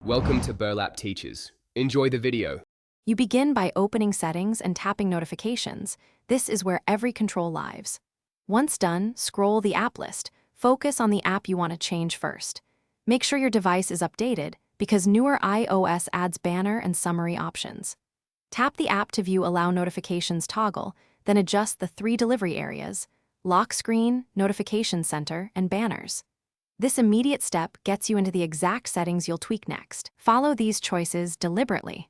Welcome to Burlap Teachers. Enjoy the video. You begin by opening Settings and tapping Notifications. This is where every control lives. Once done, scroll the app list. Focus on the app you want to change first. Make sure your device is updated because newer iOS adds banner and summary options. Tap the app to view Allow Notifications toggle, then adjust the 3 delivery areas: lock screen, notification center, and banners. This immediate step gets you into the exact settings you'll tweak next. Follow these choices deliberately.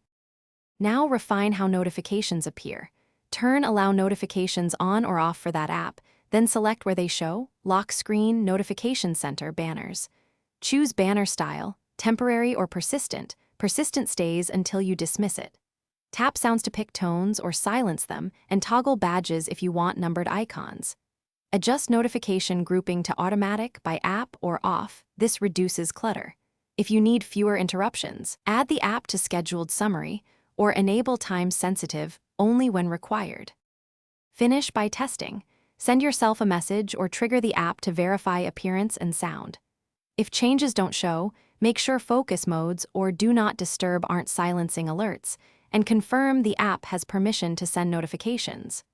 Now refine how notifications appear. Turn Allow Notifications on or off for that app, then select where they show: lock screen, notification center, banners. Choose banner style, temporary or persistent. Persistent stays until you dismiss it. Tap sounds to pick tones or silence them, and toggle badges if you want numbered icons. Adjust notification grouping to automatic, by app, or off. This reduces clutter. If you need fewer interruptions, add the app to scheduled summary, or enable time sensitive only when required. Finish by testing. Send yourself a message or trigger the app to verify appearance and sound. If changes don't show, make sure focus modes or do not disturb aren't silencing alerts, and confirm the app has permission to send notifications.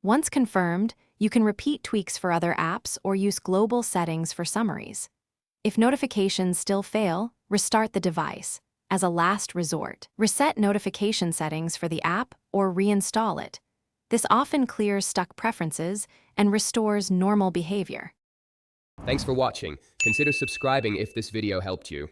Once confirmed, you can repeat tweaks for other apps or use global settings for summaries. If notifications still fail, restart the device. As a last resort, reset notification settings for the app or reinstall it. This often clears stuck preferences and restores normal behavior. Thanks for watching. Consider subscribing if this video helped you.